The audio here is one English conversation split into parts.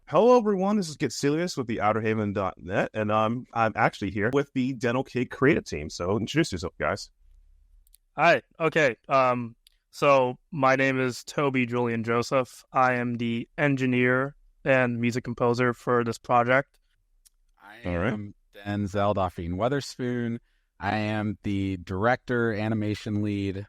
Hello, everyone. This is Getselous with the Outerhaven.net, and I'm actually here with the Dennel Cake creative team. So introduce yourself, guys. Hi. Okay. So my name is Tobey Julian Joseph. I am the engineer and music composer for this project. I All right, am Denzel Weatherspoon. I am the director, animation lead,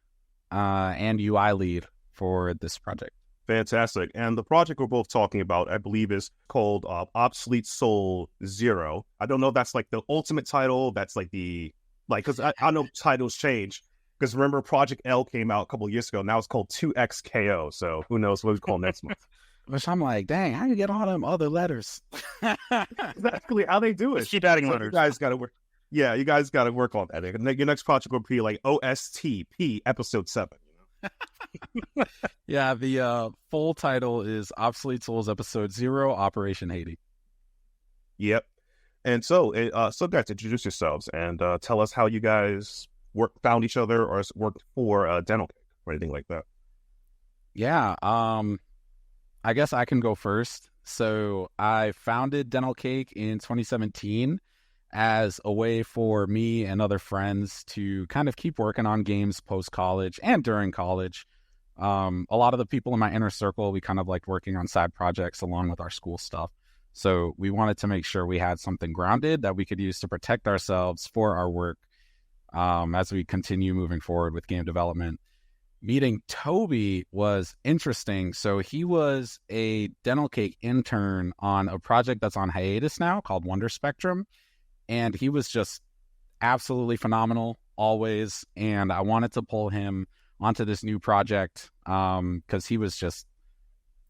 and UI lead for this project. fantastic. And the project we're both talking about, I believe, is called Obsolete Souls Zero. I don't know if that's like the ultimate title. That's like because I know titles change. Because remember, Project L came out a couple of years ago. Now it's called 2XKO. So who knows what we call next month? Which I'm like, dang, how you get all them other letters? Exactly how they do it. Just keep adding So letters. you guys got to work. Yeah, you guys got to work on that. Your next project will be like OSTP episode 7. Yeah, the full title is Obsolete Souls Episode 0, Operation Haiti. Yep. And so guys, introduce yourselves and tell us how you guys found each other or worked for Dennel Cake or anything like that. Yeah, I guess I can go first. So I founded Dennel Cake in 2017 as a way for me and other friends to kind of keep working on games post-college and during college. A lot of the people in my inner circle, we kind of liked working on side projects along with our school stuff. So we wanted to make sure we had something grounded that we could use to protect ourselves for our work as we continue moving forward with game development. Meeting Tobey was interesting. So he was a Dennel Cake intern on a project that's on hiatus now called Wonder Spectrum. And he was just absolutely phenomenal always. And I wanted to pull him onto this new project because he was just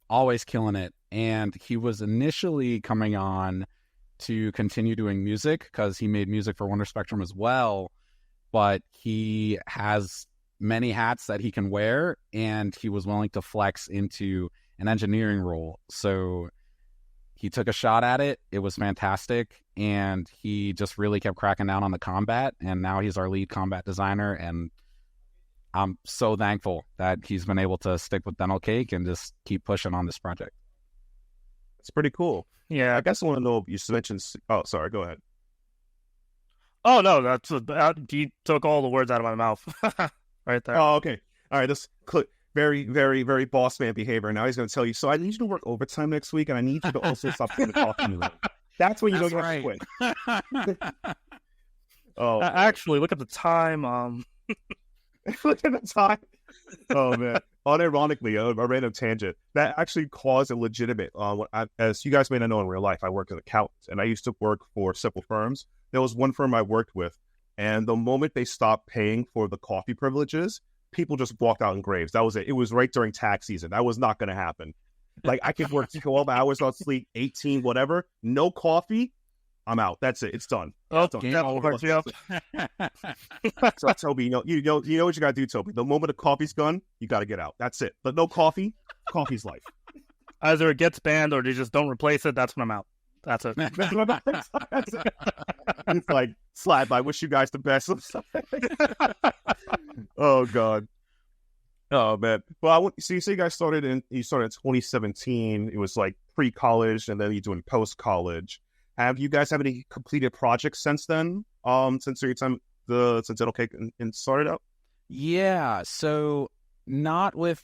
always killing it. And he was initially coming on to continue doing music because he made music for Wonder Spectrum as well. But he has many hats that he can wear, and he was willing to flex into an engineering role. So he took a shot at it. It was fantastic, and he just really kept cracking down on the combat, and now he's our lead combat designer, and I'm so thankful that he's been able to stick with Dennel Cake and just keep pushing on this project. It's pretty cool. Yeah. I guess I want to know, you mentioned, oh, sorry, go ahead. Oh no, he took all the words out of my mouth right there. Oh, okay. All right, this very, very, very boss man behavior. Now he's going to tell you, so I need you to work overtime next week, and I need you to also stop putting the coffee in the room. That's when you know you have to quit. Oh, Actually, look at the time. look at the time. Oh, man. Unironically, a random tangent. That actually caused a legitimate, as you guys may not know in real life, I work as an accountant, and I used to work for several firms. There was one firm I worked with, and the moment they stopped paying for the coffee privileges, people just walked out in graves. That was it. It was right during tax season. That was not going to happen. Like, I could work 12 hours on sleep, 18, whatever. No coffee. I'm out. That's it. It's done. Oh, Done. game over. So, Toby, you know what you got to do, Toby. The moment the coffee's gone, you got to get out. That's it. But no coffee. Coffee's life. Either it gets banned or they just don't replace it. That's when I'm out. That's it. That's it. It's like, Slab, I wish you guys the best. Oh, God. Oh, man. Well, so you say you guys started in 2017. It was like pre-college, and then you're doing post-college. Have you guys any completed projects since then? Since your time since Dennel Cake and started out? Yeah, so not with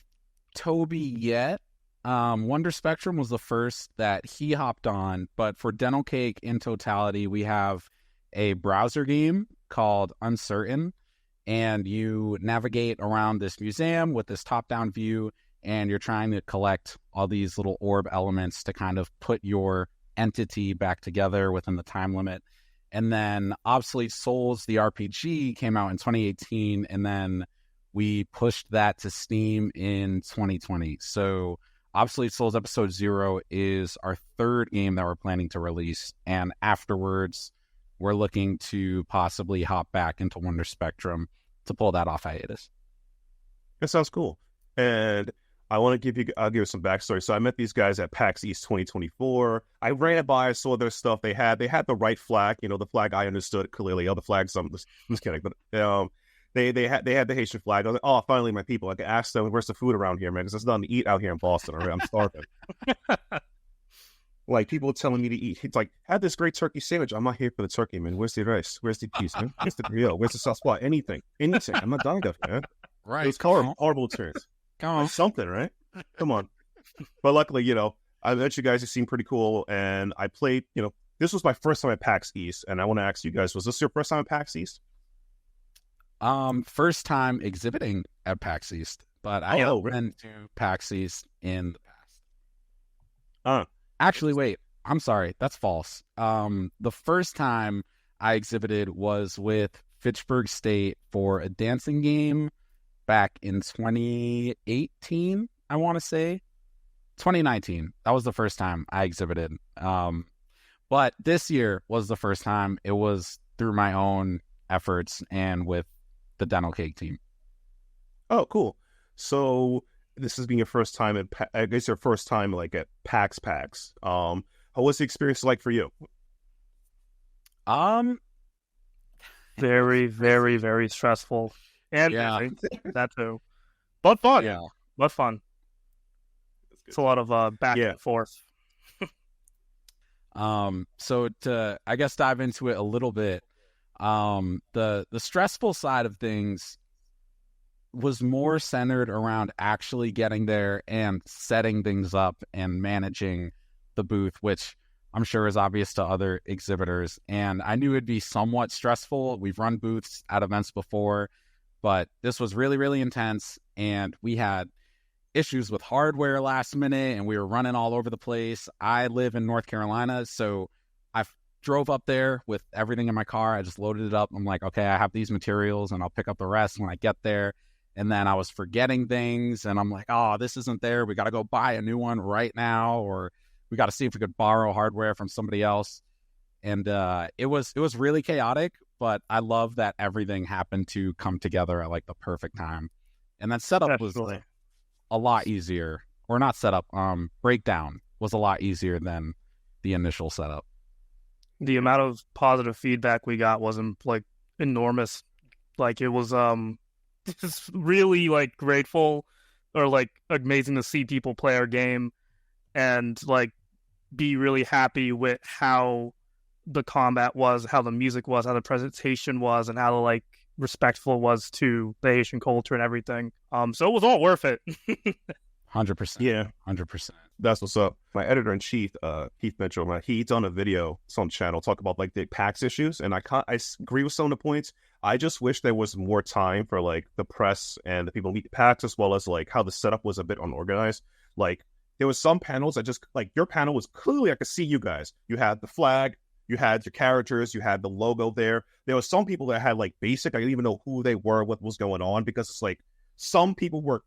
Tobey yet. Wonder Spectrum was the first that he hopped on, but for Dennel Cake in totality, we have a browser game called Uncertain, and you navigate around this museum with this top-down view, and you're trying to collect all these little orb elements to kind of put your entity back together within the time limit. And then Obsolete Souls, the RPG, came out in 2018, and then we pushed that to Steam in 2020. So Obsolete Souls Episode 0 is our third game that we're planning to release, and afterwards we're looking to possibly hop back into Wonder Spectrum to pull that off hiatus. That sounds cool. And I'll give you some backstory. So I met these guys at PAX East 2024. I ran it by, I saw their stuff. They had the right flag, the flag I understood clearly. Other flags, I'm just kidding. But they had the Haitian flag. I was like, oh, finally my people. I could ask them, where's the food around here, man? Because there's nothing to eat out here in Boston. I'm starving. Like people telling me to eat. It's like, have this great turkey sandwich. I'm not here for the turkey, man. Where's the rice? Where's the cheese, man? Where's the grill? Where's the sauce spot? Anything. I'm not dying of man. Right. It was horrible experience. Come on. Something, right? Come on. But luckily, I met you guys. You seem pretty cool. And I played, this was my first time at PAX East. And I want to ask you guys, was this your first time at PAX East? First time exhibiting at PAX East, but I have been to PAX East in the past. Actually, wait, I'm sorry. That's false. The first time I exhibited was with Fitchburg State for a dancing game back in 2018, I want to say. 2019. That was the first time I exhibited. But this year was the first time. It was through my own efforts and with the Dennel Cake team. Oh, cool. So this has been your first time I guess your first time like at PAX. How was the experience like for you? Very, very, very stressful. And that too. But fun. Yeah. But fun. It's a lot of back and forth. So to, I guess, dive into it a little bit, the stressful side of things was more centered around actually getting there and setting things up and managing the booth, which I'm sure is obvious to other exhibitors. And I knew it'd be somewhat stressful. We've run booths at events before, but this was really, really intense. And we had issues with hardware last minute and we were running all over the place. I live in North Carolina, so I drove up there with everything in my car. I just loaded it up. I'm like, okay, I have these materials and I'll pick up the rest when I get there. And then I was forgetting things and I'm like, oh, this isn't there. We got to go buy a new one right now, or we got to see if we could borrow hardware from somebody else. And it was really chaotic, but I love that everything happened to come together at like the perfect time. And that setup was a lot easier, or not setup, breakdown was a lot easier than the initial setup. The amount of positive feedback we got wasn't like enormous. Like it was just really like grateful or like amazing to see people play our game and like be really happy with how the combat was, how the music was, how the presentation was, and how like respectful it was to the Haitian culture and everything. So it was all worth it. 100%. Yeah, 100%. That's what's up. My editor-in-chief, Keith Mitchell, he's done a video, it's on the channel, talk about like the PAX issues, and I agree with some of the points. I just wish there was more time for like the press and the people who meet PAX, as well as like how the setup was a bit unorganized. Like there was some panels that just like your panel was clearly, I could see you guys. You had the flag, you had your characters, you had the logo there. There was some people that had like basic, I didn't even know who they were, what was going on, because it's like some people were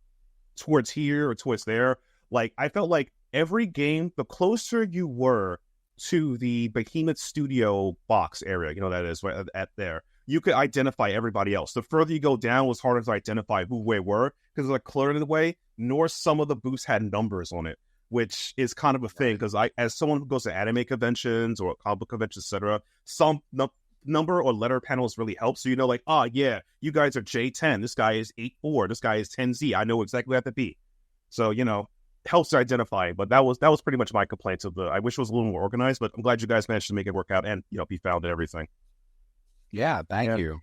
towards here or towards there. Like I felt like every game, the closer you were to the Behemoth Studio box area, that is right at there, you could identify everybody else. The further you go down, it was harder to identify who they were because it was like cleared in the way, nor some of the booths had numbers on it, which is kind of a thing because as someone who goes to anime conventions or comic book conventions, etc., some number or letter panels really help. So like, yeah, you guys are J10. This guy is 8-4. This guy is 10Z. I know exactly what I have to be. So helps to identify. But that was pretty much my complaints of I wish it was a little more organized. But I'm glad you guys managed to make it work out and be found and everything. Yeah, thank you.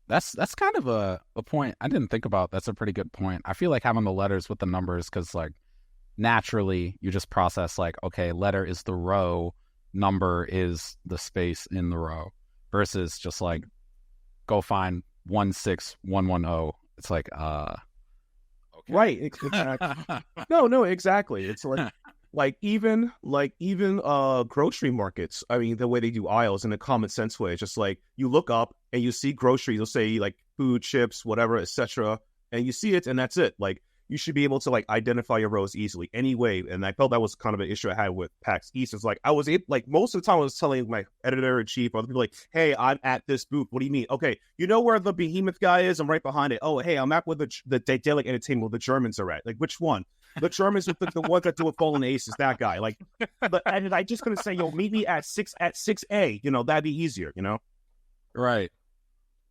That's kind of a point I didn't think about. That's a pretty good point. I feel like having the letters with the numbers because like naturally you just process like, okay, letter is the row, number is the space in the row, versus just like go find 16110. It's like okay. Right, exactly. No, exactly. It's like even grocery markets. I mean, the way they do aisles in a common sense way, it's just like you look up and you see groceries, you'll say like food, chips, whatever, etc., and you see it and that's it. Like you should be able to like identify your rows easily anyway. And I felt that was kind of an issue I had with PAX East. It's like I was able, like most of the time I was telling my editor-in-chief or other people like, hey, I'm at this booth. What do you mean? Okay, you know where the Behemoth guy is? I'm right behind it. Oh, hey, I'm at where the Daedalic Entertainment where the Germans are at. Like which one? The Germans with the ones that do a Fallen Aces, that guy. Like, but and I just couldn't say, meet me at 6A. That'd be easier. Right.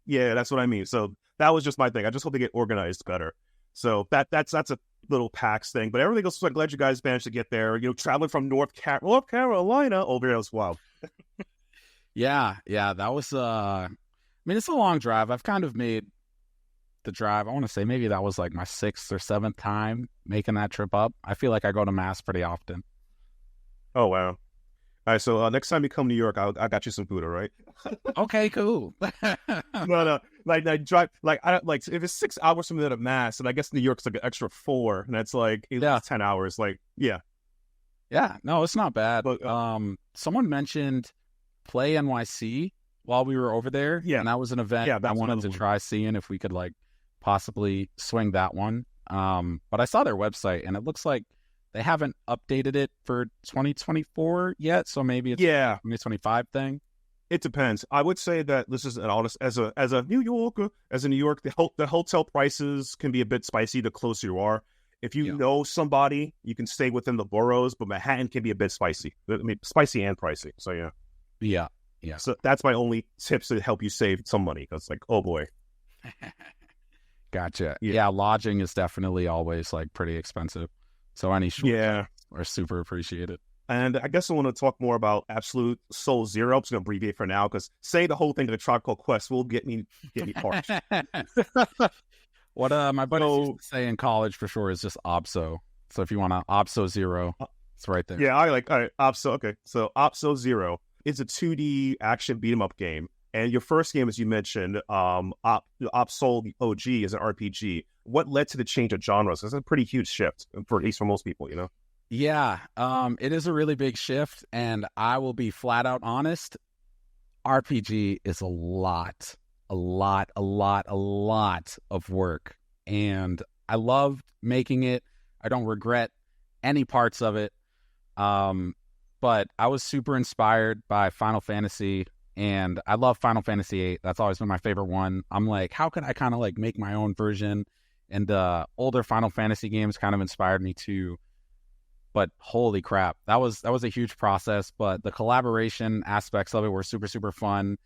Yeah, that's what I mean. So that was just my thing. I just hope they get organized better. So that's a little PAX thing, but everything else. So I'm glad you guys managed to get there. Traveling from North Carolina over here as well. Yeah, that was. I mean, it's a long drive. I've kind of made the drive. I want to say maybe that was like my 6th or 7th time making that trip up. I feel like I go to Mass pretty often. Oh wow! All right, so next time you come to New York, I got you some food, all right? Okay, cool. No, like I drive like if it's 6 hours from there to Mass, and I guess New York's like an extra 4, and that's like 10 hours. Like yeah, no, it's not bad. But, someone mentioned Play NYC while we were over there. Yeah. And that was an event I wanted to try seeing if we could like possibly swing that one. But I saw their website and it looks like they haven't updated it for 2024 yet. So maybe it's a 2025 thing. It depends. I would say that this is an honest, as a New Yorker, the hotel prices can be a bit spicy the closer you are. If you know somebody, you can stay within the boroughs, but Manhattan can be a bit spicy. I mean, spicy and pricey. So yeah. Yeah. So that's my only tips to help you save some money. Because like, oh boy. Gotcha. Yeah, lodging is definitely always like pretty expensive. So any short are super appreciated. And I guess I want to talk more about Absolute Souls Zero. I'm just going to abbreviate for now because saying the whole thing to the Tribe Called Quest will get me parched. What my buddy used to say in college for sure is just OBSO. So if you want to OBSO Zero, it's right there. Yeah, all right, OBSO. Okay, so OBSO Zero is a 2D action beat 'em up game, and your first game, as you mentioned, Obsolete OG is an RPG. What led to the change of genres? It's a pretty huge shift, at least for most people, Yeah, it is a really big shift, and I will be flat out honest. RPG is a lot of work, and I loved making it. I don't regret any parts of it. But I was super inspired by Final Fantasy, and I love Final Fantasy VIII. That's always been my favorite one. I'm like, how could I kind of like make my own version? And older Final Fantasy games kind of inspired me too. But holy crap, that was a huge process. But the collaboration aspects of it were super, super fun.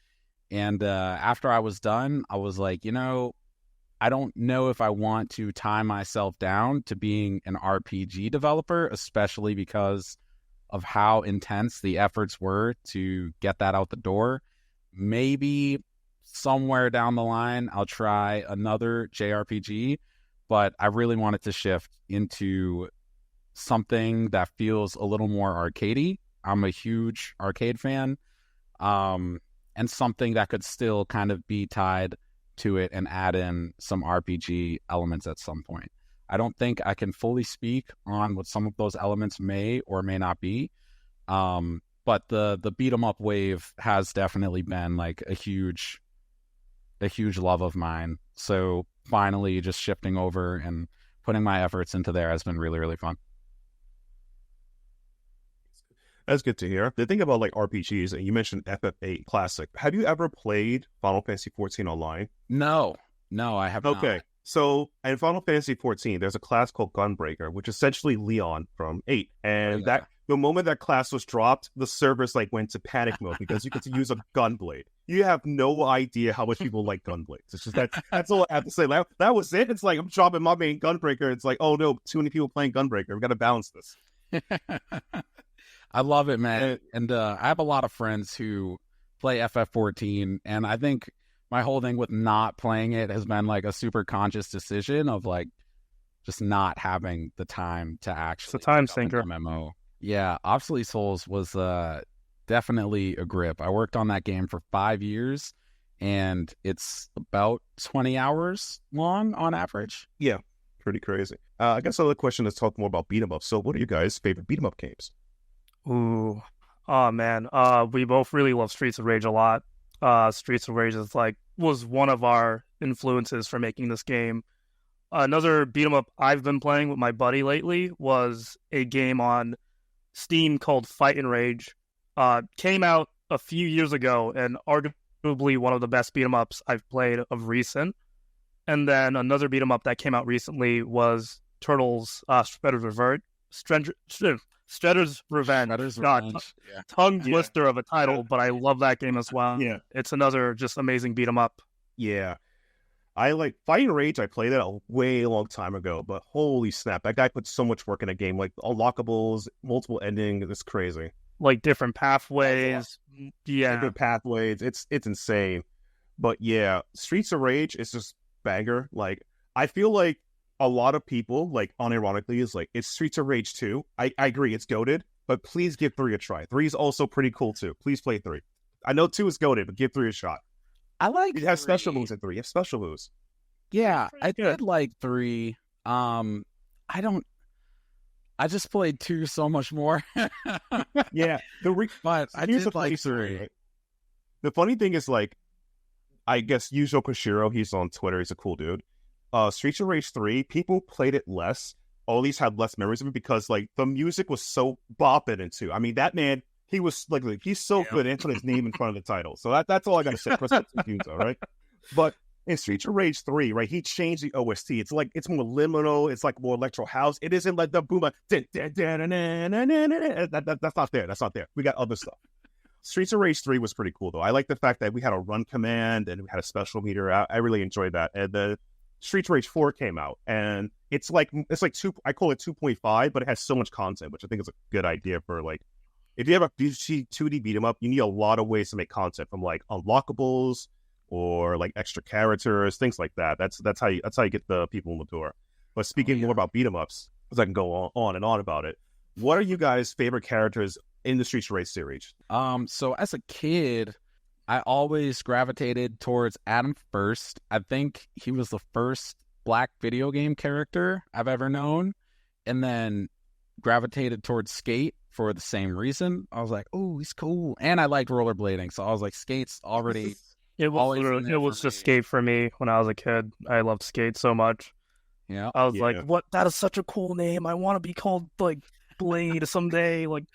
And after I was done, I was like, I don't know if I want to tie myself down to being an RPG developer, especially because of how intense the efforts were to get that out the door. Maybe somewhere down the line, I'll try another JRPG, but I really wanted to shift into something that feels a little more arcadey. I'm a huge arcade fan, and something that could still kind of be tied to it and add in some RPG elements at some point. I don't think I can fully speak on what some of those elements may or may not be, but the beat 'em up wave has definitely been like a huge love of mine. So finally, just shifting over and putting my efforts into there has been really, really fun. That's good to hear. The thing about like RPGs, and you mentioned FF8 Classic. Have you ever played Final Fantasy 14 online? No, I have not. Okay. So in Final Fantasy 14, there's a class called Gunbreaker, which is essentially Leon from 8. And that the moment that class was dropped, the servers like went to panic mode because you get to use a gunblade. You have no idea how much people like gunblades. It's just that's all I have to say. That was it. It's like I'm dropping my main Gunbreaker. It's like, oh no, too many people playing Gunbreaker. We've got to balance this. I love it, man. And I have a lot of friends who play FF14, and I think my whole thing with not playing it has been like a super conscious decision of like just not having the time to actually. It's a time sinker. MMO. Yeah, Obsolete Souls was definitely a grip. I worked on that game for 5 years, and it's about 20 hours long on average. Yeah, pretty crazy. I guess another question is talk more about beat 'em up. So, what are you guys' favorite beat 'em up games? Ooh, oh man, we both really love Streets of Rage a lot. Streets of Rage was one of our influences for making this game. Another beat 'em up I've been playing with my buddy lately was a game on Steam called Fight and Rage. Came out a few years ago and arguably one of the best beat 'em ups I've played of recent. And then another beat 'em up that came out recently was Turtles Shredder's Revenge. Shredder's Revenge. Tongue twister of a title, but I love that game as well. Yeah, it's another just amazing beat 'em up. Yeah, I like Fighting Rage. I played it a way long time ago, but holy snap, that guy put so much work in a game. Like unlockables, multiple endings. It's crazy. Like different pathways. Yeah. Different pathways. It's insane. But yeah, Streets of Rage is just banger. Like I feel like a lot of people, like unironically, is like it's Streets of Rage 2. I agree, it's goated, but please give 3 a try. 3 is also pretty cool too. Please play 3. I know 2 is goated, but give 3 a shot. I like It has 3. special moves in 3. You have special moves. Yeah, I good. did like 3. I just played 2 so much more. Yeah, But I here's did the like funny 3. story, right? The funny thing is, like, I guess Yuzo Koshiro, he's on Twitter, he's a cool dude. Streets of Rage 3, people played it less, or at least had less memories of it because, like, the music was so bopping into. I mean, that man, he was, like he's so good and put his name in front of the title. So that's all I gotta say. Respect to Yuzo, right? But in Streets of Rage 3, right, he changed the OST. It's like, it's more liminal, it's like more electro house. It isn't like the boom, that's not there. That's not there. We got other stuff. Streets of Rage 3 was pretty cool, though. I like the fact that we had a run command and we had a special meter. I really enjoyed that. And the Streets of Rage 4 came out, and it's like 2. I call it 2.5, but it has so much content, which I think is a good idea for, like, if you have a 2D beat 'em up, you need a lot of ways to make content, from like unlockables or like extra characters, things like that. That's how you get the people in the door. But speaking more about beat 'em ups, because I can go on and on about it. What are you guys' favorite characters in the Streets of Rage series? So as a kid, I always gravitated towards Adam first. I think he was the first black video game character I've ever known, and then gravitated towards Skate for the same reason. I was like, oh, he's cool, and I liked rollerblading, so I was like, Skate's already. It was just Skate for me when I was a kid. I loved Skate so much. Yeah, I was like, what? That is such a cool name. I want to be called like Blade someday. Like,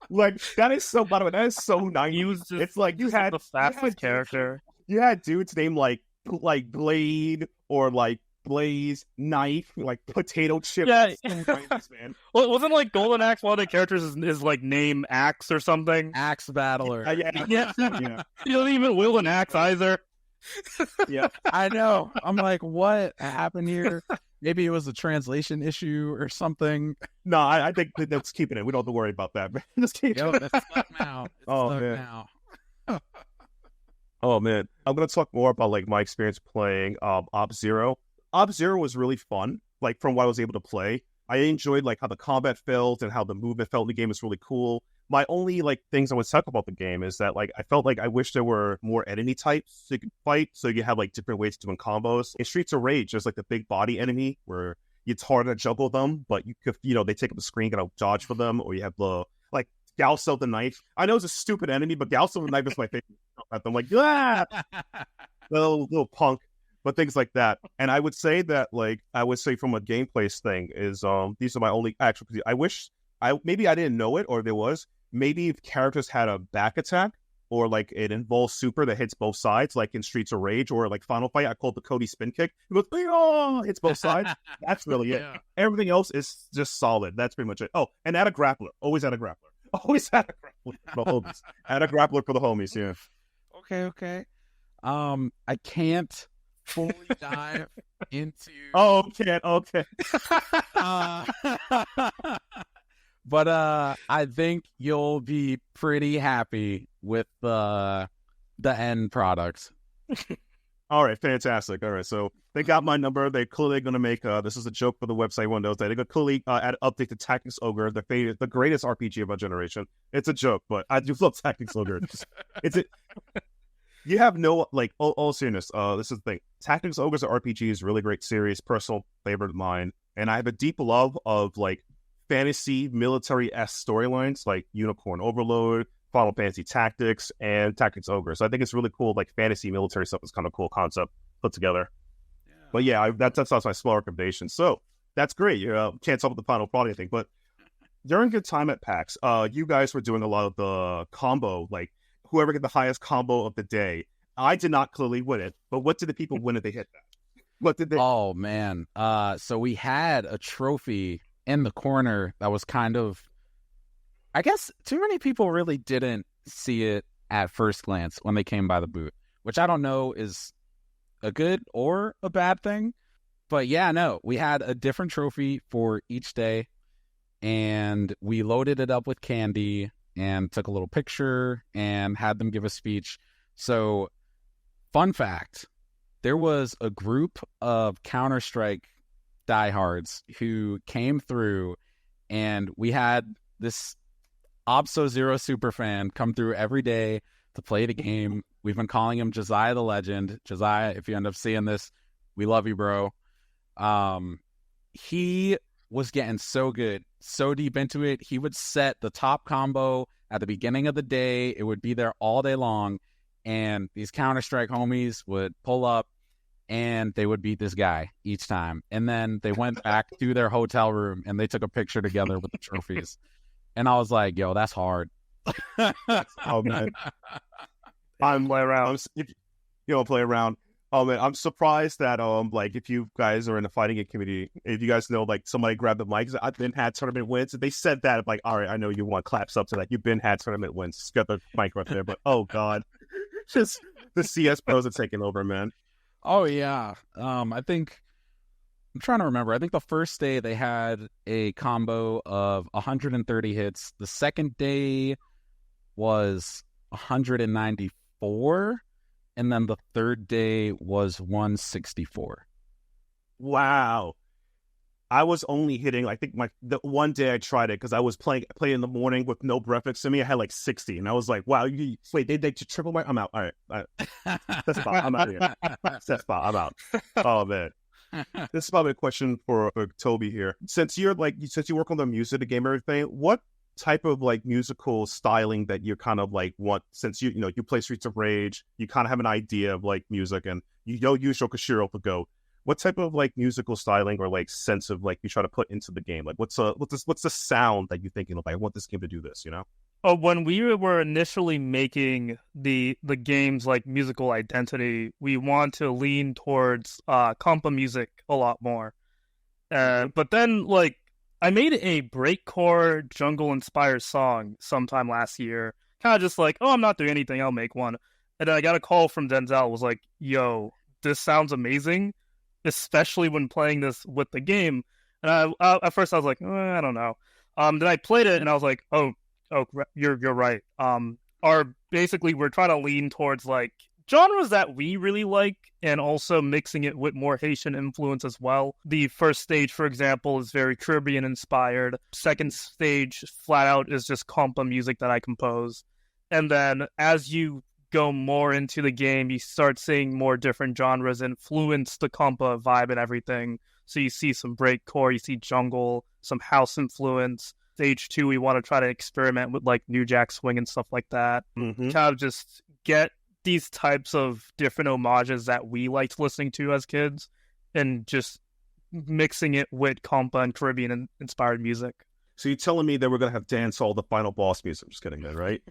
like that is so. By the way, that is so nice. It's like you had the fastest character. You had dudes named like Blade or like Blaze, Knife, like Potato Chip. Yeah, man. Well, it wasn't like Golden Axe. One of the characters is like name Axe or something. Axe Battler. Yeah. You don't even wield an axe either. Yeah, I know. I'm like, what happened here? Maybe it was a translation issue or something. No, I think that's keeping it. We don't have to worry about that, man. Just keep it. It's stuck now. Now. Oh man, I'm gonna talk more about like my experience playing Ob-Zero. Ob-Zero was really fun. Like from what I was able to play, I enjoyed like how the combat felt and how the movement felt in the game was really cool. My only like things I would talk about the game is that like I felt like I wish there were more enemy types so you could fight, so you have like different ways of doing combos. In Streets of Rage, there's like the big body enemy where it's hard to juggle them, but you could, they take up the screen, gotta dodge for them, or you have the like Gelselous the knife. I know it's a stupid enemy, but Gelselous the knife is my favorite. I'm like, ah, little punk. But things like that. And I would say that, like, from a gameplay thing is, these are my only actual, I wish, maybe I didn't know it, or there was, maybe if characters had a back attack, or like it involves super that hits both sides, like in Streets of Rage, or like Final Fight, I call it the Cody spin kick. It goes, oh, hits both sides. That's really it. Yeah. Everything else is just solid. That's pretty much it. Oh, and add a grappler. Always add a grappler. Always add a grappler for the homies. Add a grappler for the homies, yeah. Okay. I can't fully dive into. Okay. But I think you'll be pretty happy with the end product. All right, fantastic. All right, so they got my number. They're clearly going to make this is a joke for the website. One knows that they're going to clearly update the Tactics Ogre, the greatest RPG of our generation. It's a joke, but I do love Tactics Ogre. You have no, like, all seriousness, this is the thing. Tactics Ogres RPG is a really great series, personal favorite of mine, and I have a deep love of, like, fantasy, military-esque storylines, like Unicorn Overload, Final Fantasy Tactics, and Tactics Ogre. So I think it's really cool, like, fantasy, military stuff is kind of cool concept put together. Yeah. But yeah, that's my small recommendation. So that's great. You can't talk about the final product, I think, but during your time at PAX, you guys were doing a lot of the combo, like, whoever get the highest combo of the day. I did not clearly win it, but what did the people win if they hit that? What did they? Oh man, so we had a trophy in the corner that was kind of, I guess, too many people really didn't see it at first glance when they came by the booth, which I don't know is a good or a bad thing. But yeah, no, we had a different trophy for each day, and we loaded it up with candy and took a little picture and had them give a speech. So, fun fact, there was a group of Counter-Strike diehards who came through, and we had this Obso Zero superfan come through every day to play the game. We've been calling him Josiah the Legend. Josiah, if you end up seeing this, we love you, bro. He was getting so good, so deep into it. He would set the top combo at the beginning of the day. It would be there all day long. And these Counter-Strike homies would pull up and they would beat this guy each time. And then they went back to their hotel room and they took a picture together with the trophies. And I was like, yo, that's hard. Oh, man. Play around. You don't play around. Oh, man, I'm surprised that, like, if you guys are in the fighting game community, if you guys know, like, somebody grabbed the mic, I've been had tournament wins, and they said that, like, all right, I know you want claps up to that. You've been had tournament wins. Just got the mic right there, but, oh, God. Just the CS pros are taking over, man. Oh, yeah. I'm trying to remember. I think the first day they had a combo of 130 hits. The second day was 194. And then the third day was 164. Wow. I was only hitting, I think the one day I tried it because I was playing in the morning with no breakfast to me. I had like 60, and I was like, "Wow, wait, they triple my? I'm out. All right. That's fine. I'm out of here. That's fine. I'm out." Oh man, this is probably a question for Tobey here. Since you work on the music, the game, everything, what type of like musical styling that you kind of like want? Since you play Streets of Rage, you kind of have an idea of like music, and you don't use Shokashiro to go. What type of like musical styling or like sense of like you try to put into the game? Like what's the sound that you're thinking of? Like, I want this game to do this, you know? Oh, when we were initially making the game's like musical identity, we want to lean towards compa music a lot more. But then like I made a breakcore jungle inspired song sometime last year. Kind of just like, oh, I'm not doing anything, I'll make one. And then I got a call from Denzel. Was like, yo, this sounds amazing, especially when playing this with the game. And I at first I was like, I don't know. Then I played it and I was like, oh, you're right. Basically we're trying to lean towards like genres that we really like, and also mixing it with more Haitian influence as well. The first stage, for example, is very Caribbean inspired. Second stage, flat out, is just compa music that I compose. And then as you go more into the game, you start seeing more different genres influence the compa vibe and everything. So you see some breakcore, you see jungle, some house influence. Stage 2, we want to try to experiment with like New Jack Swing and stuff like that. Mm-hmm. Kind of just get these types of different homages that we liked listening to as kids, and just mixing it with compa and Caribbean inspired music. So you're telling me that we're gonna have Denzel, the final boss music? I'm just kidding, man, right?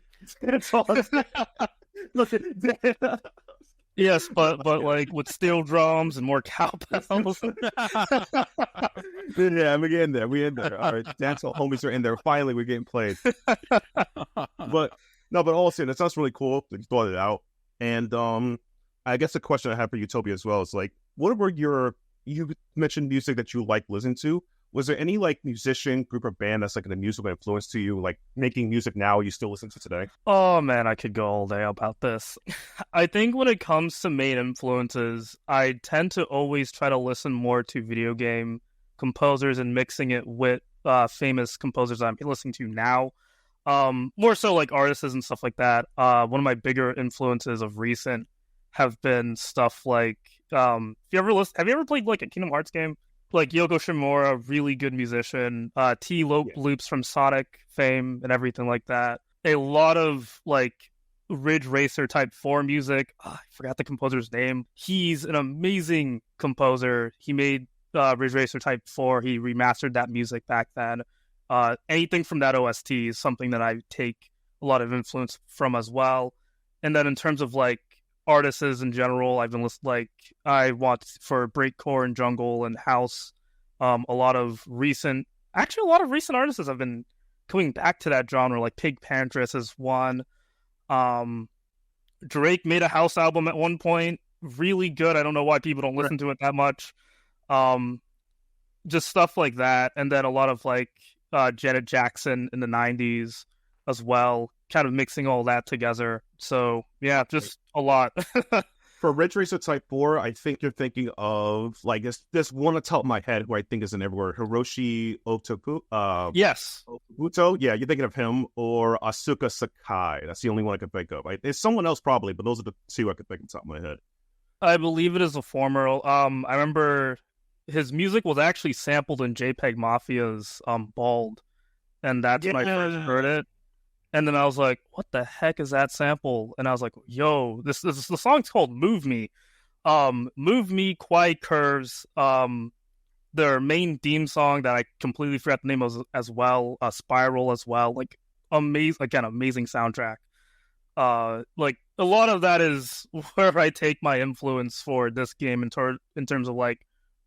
Look at yes, but like with steel drums and more cowbells. Yeah, we in there. All right, Denzel homies are in there. Finally, we're getting played. But also, that sounds really cool that you thought it out. And I guess the question I have for you, Tobey, as well is like, what were you mentioned music that you like listening to? Was there any like musician, group, or band that's like a musical influence to you, like making music now you still listen to today? Oh man, I could go all day about this. I think when it comes to main influences, I tend to always try to listen more to video game composers and mixing it with famous composers I'm listening to now. More so like artists and stuff like that. One of my bigger influences of recent have been stuff like, have you ever played like a Kingdom Hearts game? Like Yoko Shimura, really good musician. Loops from Sonic fame and everything like that. A lot of like Ridge Racer Type 4 music. I forgot the composer's name. He's an amazing composer. He made Ridge Racer Type 4. He remastered that music back then. Anything from that OST is something that I take a lot of influence from as well. And then in terms of like artists in general, I've been listening, like I want for breakcore and jungle and house. A lot of recent artists have been coming back to that genre, like Pig Pantress is one. Drake made a house album at one point. really good. I don't know why people don't listen to it that much. Just stuff like that, and then a lot of like Janet Jackson in the '90s as well, kind of mixing all that together. So yeah, just a lot. For Ridge Racer Type 4, I think you're thinking of, like, this one on the top of my head who I think isn't everywhere. Hiroshi Yes. Okubuto? Yeah, you're thinking of him, or Asuka Sakai. That's the only one I could think of. There's someone else probably, but those are the two I could think of on the top of my head. I believe it is a former. I remember his music was actually sampled in JPEG Mafia's Bald, and that's when I first heard it. And then I was like, what the heck is that sample? And I was like, yo, the song's called Move Me. Move Me, Quiet Curves, their main theme song that I completely forgot the name of as well, Spiral as well. Like, amazing soundtrack. Like, a lot of that is where I take my influence for this game in terms of, like,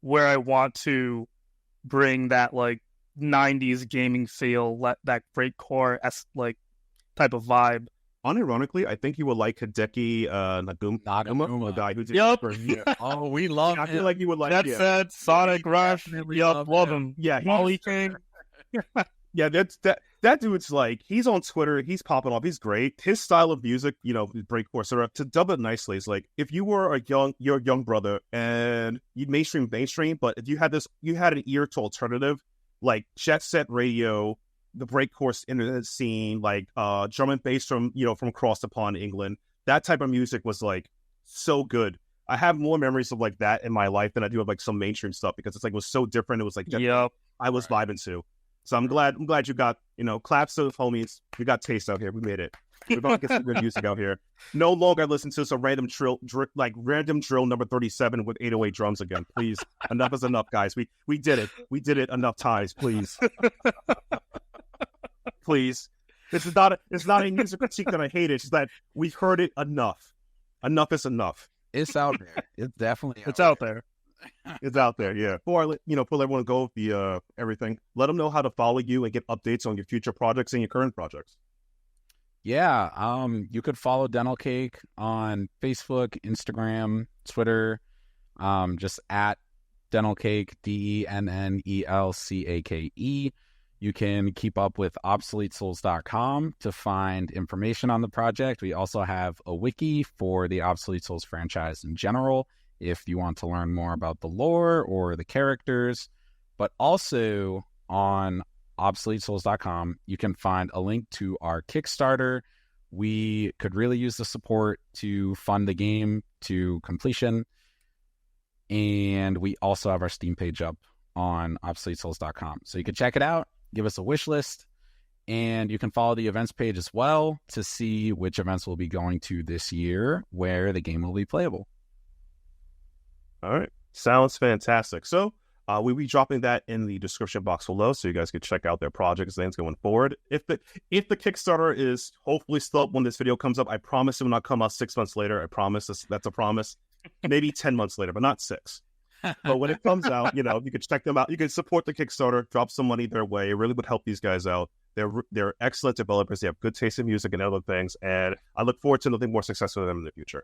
where I want to bring that, like, 90s gaming feel, that breakcore like type of vibe. Unironically, I think you would like Hideki Naguma, the guy who did. Yep. Oh, we love him. I feel like you would like. That said, Sonic Rush. Yep, love him. Yeah, Molly King. Yeah, that dude's like, he's on Twitter, he's popping off, he's great. His style of music, breakcore, sort of, to dub it nicely, is like, if you were your young brother and you mainstream, but if you had an ear to alternative, like Jet Set Radio, the breakcore internet scene, like drum and bass from across the pond, England, that type of music was like so good. I have more memories of like that in my life than I do of like some mainstream stuff, because it's like, it was so different. It was like, yep, I was vibing to. So I'm glad you got, claps to the homies. We got taste out here. We made it. We're about to get some good music out here. No longer listen to some random drill number 37 with 808 drums again. Please, enough is enough, guys. We did it. We did it enough times. Please, please. It's not a music critique that I hate. It's that we've heard it enough. Enough is enough. It's out there. It's definitely out there. It's out there, yeah. Before I let everyone go with the everything, let them know how to follow you and get updates on your future projects and your current projects. Yeah, you could follow Dennel Cake on Facebook, Instagram, Twitter, just at Dennel Cake, DENNELCAKE. You can keep up with ObsoleteSouls.com to find information on the project. We also have a wiki for the Obsolete Souls franchise in general, if you want to learn more about the lore or the characters. But also on ObsoleteSouls.com, you can find a link to our Kickstarter. We could really use the support to fund the game to completion. And we also have our Steam page up on ObsoleteSouls.com. So you can check it out, give us a wish list, and you can follow the events page as well to see which events we'll be going to this year where the game will be playable. All right. Sounds fantastic. So we'll be dropping that in the description box below, so you guys can check out their projects and things going forward. If the Kickstarter is hopefully still up when this video comes up, I promise it will not come out 6 months later. I promise. That's a promise. Maybe 10 months later, but not 6. But when it comes out, you can check them out. You can support the Kickstarter, drop some money their way. It really would help these guys out. They're excellent developers. They have good taste in music and other things, and I look forward to nothing more successful with them in the future.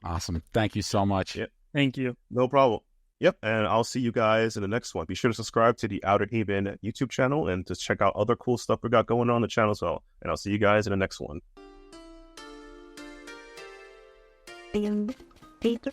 Awesome. Thank you so much. Yep. Thank you. No problem. Yep. And I'll see you guys in the next one. Be sure to subscribe to the Outerhaven YouTube channel and just check out other cool stuff we got going on the channel as well. And I'll see you guys in the next one. Peter.